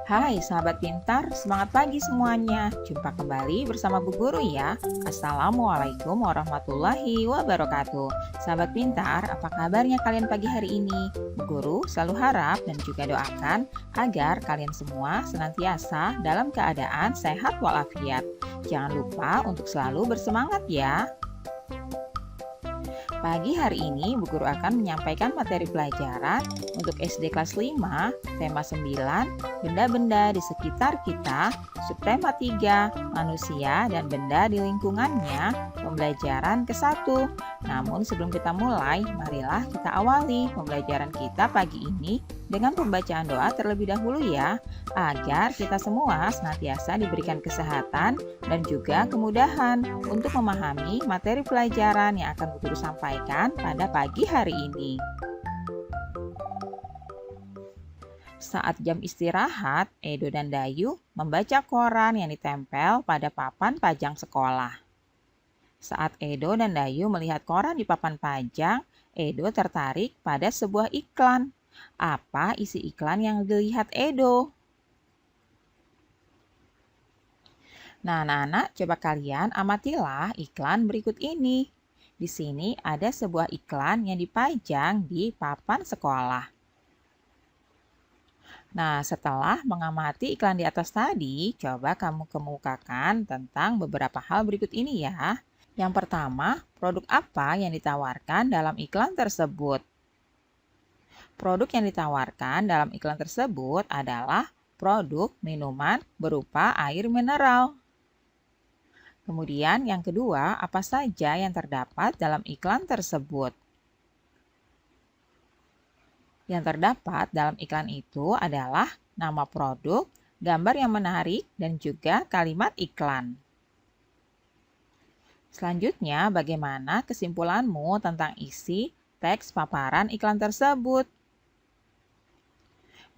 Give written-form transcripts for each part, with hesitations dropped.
Hai sahabat pintar, semangat pagi semuanya. Jumpa kembali bersama Bu Guru ya. Assalamualaikum warahmatullahi wabarakatuh. Sahabat pintar, apa kabarnya kalian pagi hari ini? Bu Guru selalu harap dan juga doakan agar kalian semua senantiasa dalam keadaan sehat walafiat. Jangan lupa untuk selalu bersemangat ya. Pagi hari ini, Bu Guru akan menyampaikan materi pelajaran untuk SD kelas 5, tema 9, benda-benda di sekitar kita, subtema 3, manusia dan benda di lingkungannya, pembelajaran ke-1. Namun sebelum kita mulai, marilah kita awali pembelajaran kita pagi ini dengan pembacaan doa terlebih dahulu ya, agar kita semua senantiasa diberikan kesehatan dan juga kemudahan untuk memahami materi pelajaran yang akan Bu Guru sampaikan pada pagi hari ini. Saat jam istirahat, Edo dan Dayu membaca koran yang ditempel pada papan pajang sekolah. Saat Edo dan Dayu melihat koran di papan pajang, Edo tertarik pada sebuah iklan. Apa isi iklan yang dilihat Edo? Nah, anak-anak, coba kalian amatilah iklan berikut ini. Di sini ada sebuah iklan yang dipajang di papan sekolah. Nah, setelah mengamati iklan di atas tadi, coba kamu kemukakan tentang beberapa hal berikut ini ya. Yang pertama, produk apa yang ditawarkan dalam iklan tersebut? Produk yang ditawarkan dalam iklan tersebut adalah produk minuman berupa air mineral. Kemudian yang kedua, apa saja yang terdapat dalam iklan tersebut? Yang terdapat dalam iklan itu adalah nama produk, gambar yang menarik, dan juga kalimat iklan. Selanjutnya, bagaimana kesimpulanmu tentang isi teks paparan iklan tersebut?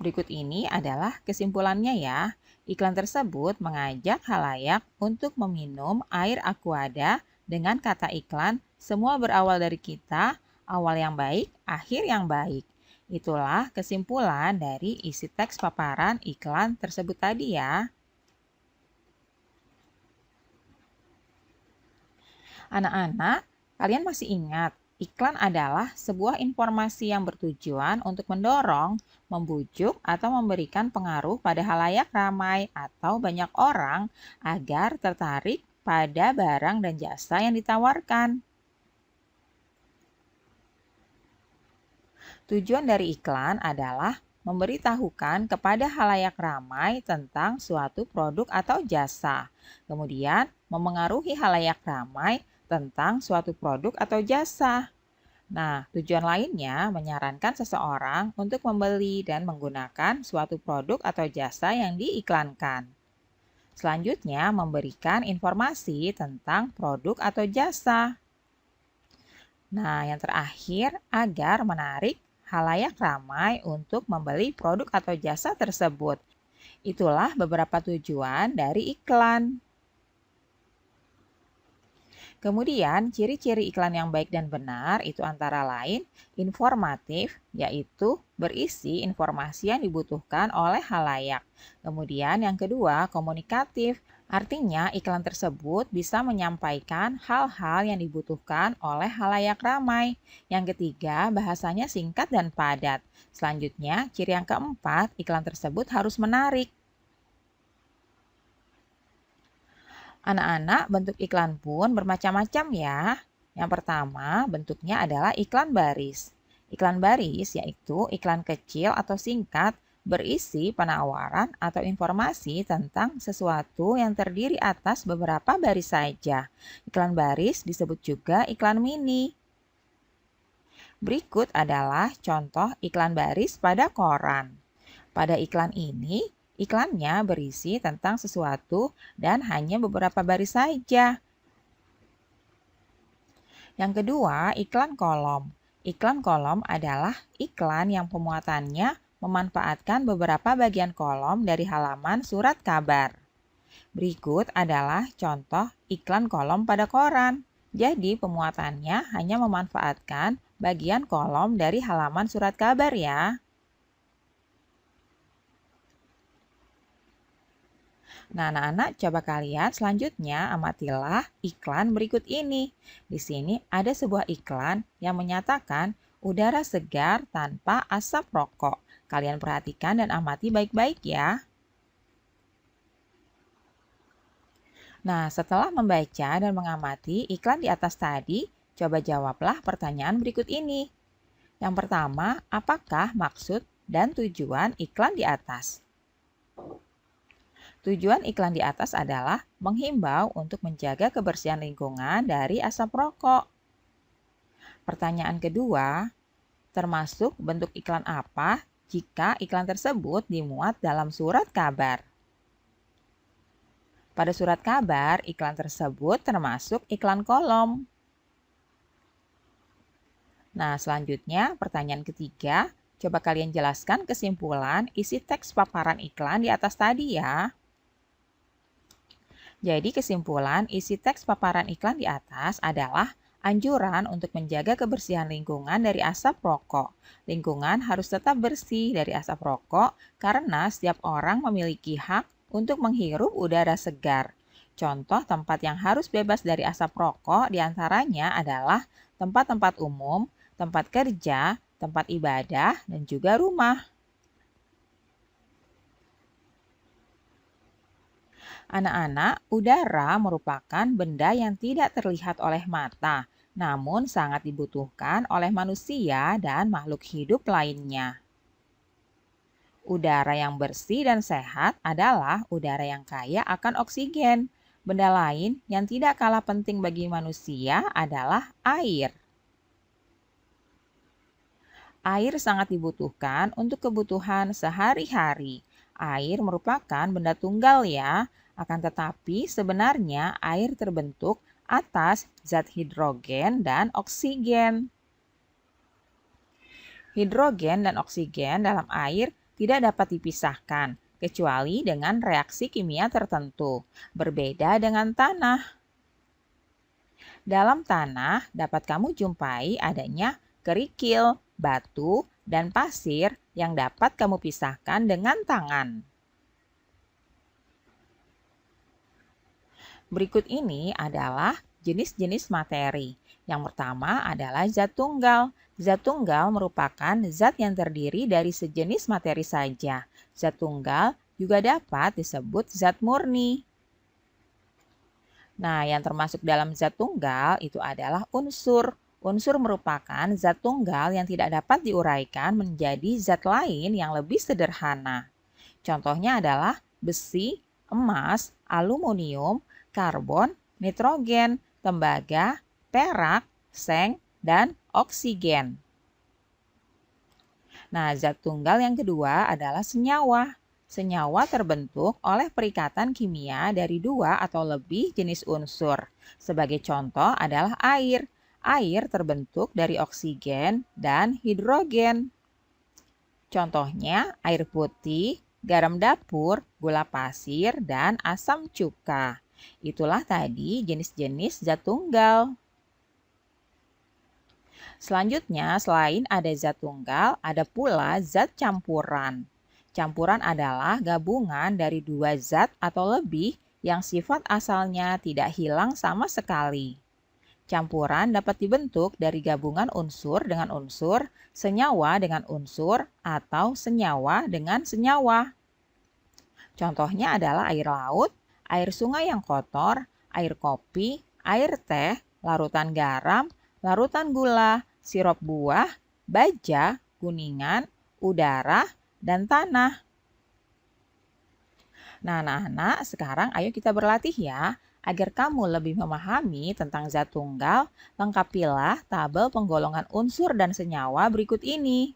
Berikut ini adalah kesimpulannya ya. Iklan tersebut mengajak khalayak untuk meminum air aquada dengan kata iklan, semua berawal dari kita, awal yang baik, akhir yang baik. Itulah kesimpulan dari isi teks paparan iklan tersebut tadi ya. Anak-anak, kalian masih ingat, iklan adalah sebuah informasi yang bertujuan untuk mendorong, membujuk, atau memberikan pengaruh pada khalayak ramai atau banyak orang agar tertarik pada barang dan jasa yang ditawarkan. Tujuan dari iklan adalah memberitahukan kepada khalayak ramai tentang suatu produk atau jasa, kemudian memengaruhi khalayak ramai tentang suatu produk atau jasa. Nah, tujuan lainnya menyarankan seseorang untuk membeli dan menggunakan suatu produk atau jasa yang diiklankan. Selanjutnya, memberikan informasi tentang produk atau jasa. Nah, yang terakhir, agar menarik khalayak ramai untuk membeli produk atau jasa tersebut. Itulah beberapa tujuan dari iklan. Kemudian, ciri-ciri iklan yang baik dan benar itu antara lain informatif, yaitu berisi informasi yang dibutuhkan oleh khalayak. Kemudian yang kedua, komunikatif, artinya iklan tersebut bisa menyampaikan hal-hal yang dibutuhkan oleh khalayak ramai. Yang ketiga, bahasanya singkat dan padat. Selanjutnya, ciri yang keempat, iklan tersebut harus menarik. Anak-anak, bentuk iklan pun bermacam-macam ya. Yang pertama, bentuknya adalah iklan baris. Iklan baris yaitu iklan kecil atau singkat berisi penawaran atau informasi tentang sesuatu yang terdiri atas beberapa baris saja. Iklan baris disebut juga iklan mini. Berikut adalah contoh iklan baris pada koran. Pada iklan ini, iklannya berisi tentang sesuatu dan hanya beberapa baris saja. Yang kedua, iklan kolom. Iklan kolom adalah iklan yang pemuatannya memanfaatkan beberapa bagian kolom dari halaman surat kabar. Berikut adalah contoh iklan kolom pada koran. Jadi, pemuatannya hanya memanfaatkan bagian kolom dari halaman surat kabar ya. Nah, anak-anak, coba kalian selanjutnya amatilah iklan berikut ini. Di sini ada sebuah iklan yang menyatakan udara segar tanpa asap rokok. Kalian perhatikan dan amati baik-baik ya. Nah, setelah membaca dan mengamati iklan di atas tadi, coba jawablah pertanyaan berikut ini. Yang pertama, apakah maksud dan tujuan iklan di atas? Tujuan iklan di atas adalah menghimbau untuk menjaga kebersihan lingkungan dari asap rokok. Pertanyaan kedua, termasuk bentuk iklan apa jika iklan tersebut dimuat dalam surat kabar? Pada surat kabar, iklan tersebut termasuk iklan kolom. Nah, selanjutnya pertanyaan ketiga, coba kalian jelaskan kesimpulan isi teks paparan iklan di atas tadi ya. Jadi kesimpulan isi teks paparan iklan di atas adalah anjuran untuk menjaga kebersihan lingkungan dari asap rokok. Lingkungan harus tetap bersih dari asap rokok karena setiap orang memiliki hak untuk menghirup udara segar. Contoh tempat yang harus bebas dari asap rokok diantaranya adalah tempat-tempat umum, tempat kerja, tempat ibadah, dan juga rumah. Anak-anak, udara merupakan benda yang tidak terlihat oleh mata, namun sangat dibutuhkan oleh manusia dan makhluk hidup lainnya. Udara yang bersih dan sehat adalah udara yang kaya akan oksigen. Benda lain yang tidak kalah penting bagi manusia adalah air. Air sangat dibutuhkan untuk kebutuhan sehari-hari. Air merupakan benda tunggal ya, akan tetapi sebenarnya air terbentuk atas zat hidrogen dan oksigen. Hidrogen dan oksigen dalam air tidak dapat dipisahkan, kecuali dengan reaksi kimia tertentu, berbeda dengan tanah. Dalam tanah dapat kamu jumpai adanya kerikil, batu, dan pasir yang dapat kamu pisahkan dengan tangan. Berikut ini adalah jenis-jenis materi. Yang pertama adalah zat tunggal. Zat tunggal merupakan zat yang terdiri dari sejenis materi saja. Zat tunggal juga dapat disebut zat murni. Nah, yang termasuk dalam zat tunggal itu adalah unsur. Unsur merupakan zat tunggal yang tidak dapat diuraikan menjadi zat lain yang lebih sederhana. Contohnya adalah besi, emas, aluminium, karbon, nitrogen, tembaga, perak, seng, dan oksigen. Nah, zat tunggal yang kedua adalah senyawa. Senyawa terbentuk oleh perikatan kimia dari dua atau lebih jenis unsur. Sebagai contoh adalah air. Air terbentuk dari oksigen dan hidrogen. Contohnya air putih, garam dapur, gula pasir, dan asam cuka. Itulah tadi jenis-jenis zat tunggal. Selanjutnya, selain ada zat tunggal, ada pula zat campuran. Campuran adalah gabungan dari dua zat atau lebih yang sifat asalnya tidak hilang sama sekali. Campuran dapat dibentuk dari gabungan unsur dengan unsur, senyawa dengan unsur, atau senyawa dengan senyawa. Contohnya adalah air laut, air sungai yang kotor, air kopi, air teh, larutan garam, larutan gula, sirup buah, baja, kuningan, udara, dan tanah. Nah, anak-anak, sekarang ayo kita berlatih ya. Agar kamu lebih memahami tentang zat tunggal, lengkapilah tabel penggolongan unsur dan senyawa berikut ini.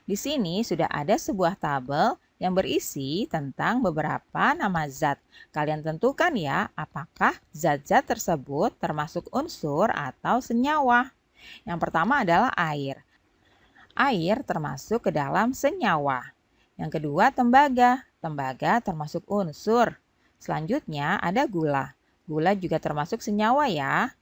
Di sini sudah ada sebuah tabel yang berisi tentang beberapa nama zat. Kalian tentukan ya, apakah zat-zat tersebut termasuk unsur atau senyawa. Yang pertama adalah air. Air termasuk ke dalam senyawa. Yang kedua tembaga. Tembaga termasuk unsur. Selanjutnya ada gula. Gula juga termasuk senyawa ya.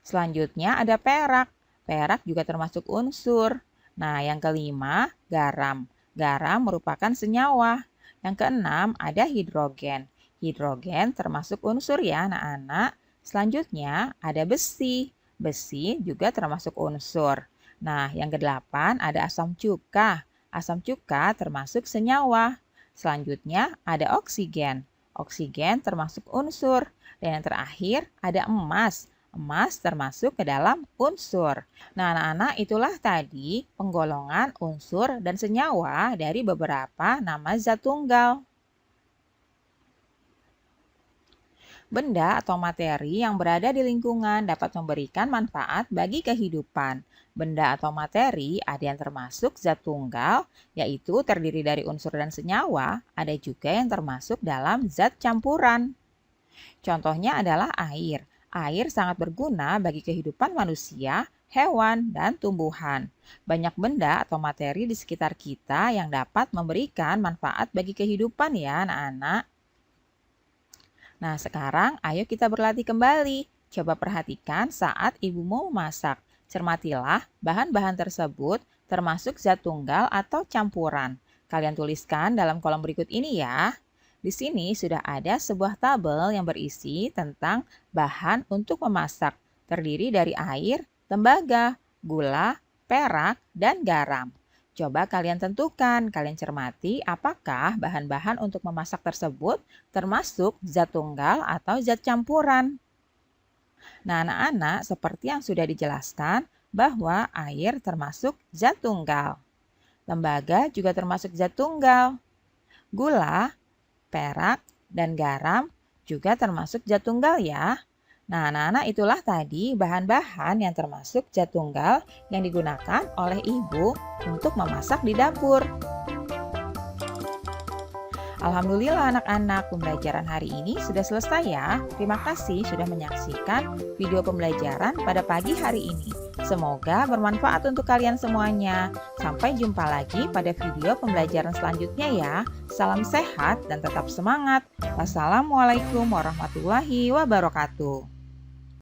Selanjutnya ada perak. Perak juga termasuk unsur. Nah, yang kelima garam. Garam merupakan senyawa. Yang keenam, ada hidrogen. Hidrogen termasuk unsur ya anak-anak. Selanjutnya ada besi. Besi juga termasuk unsur. Nah, yang kedelapan ada asam cuka. Asam cuka termasuk senyawa. Selanjutnya ada oksigen. Oksigen termasuk unsur. Dan yang terakhir ada emas. Emas termasuk ke dalam unsur. Nah, anak-anak, itulah tadi penggolongan unsur dan senyawa dari beberapa nama zat tunggal. Benda atau materi yang berada di lingkungan dapat memberikan manfaat bagi kehidupan. Benda atau materi ada yang termasuk zat tunggal, yaitu terdiri dari unsur dan senyawa, ada juga yang termasuk dalam zat campuran. Contohnya adalah air. Air sangat berguna bagi kehidupan manusia, hewan, dan tumbuhan. Banyak benda atau materi di sekitar kita yang dapat memberikan manfaat bagi kehidupan ya anak-anak. Nah, sekarang ayo kita berlatih kembali. Coba perhatikan saat ibumu memasak. Cermatilah bahan-bahan tersebut termasuk zat tunggal atau campuran. Kalian tuliskan dalam kolom berikut ini ya. Di sini sudah ada sebuah tabel yang berisi tentang bahan untuk memasak. Terdiri dari air, tembaga, gula, perak, dan garam. Coba kalian tentukan, kalian cermati apakah bahan-bahan untuk memasak tersebut termasuk zat tunggal atau zat campuran. Nah, anak-anak, seperti yang sudah dijelaskan bahwa air termasuk zat tunggal. Tembaga juga termasuk zat tunggal. Gula, perak, dan garam juga termasuk zat tunggal ya. Nah, anak-anak, itulah tadi bahan-bahan yang termasuk zat tunggal yang digunakan oleh ibu untuk memasak di dapur. Alhamdulillah anak-anak, pembelajaran hari ini sudah selesai ya. Terima kasih sudah menyaksikan video pembelajaran pada pagi hari ini. Semoga bermanfaat untuk kalian semuanya. Sampai jumpa lagi pada video pembelajaran selanjutnya ya. Salam sehat dan tetap semangat. Wassalamualaikum warahmatullahi wabarakatuh.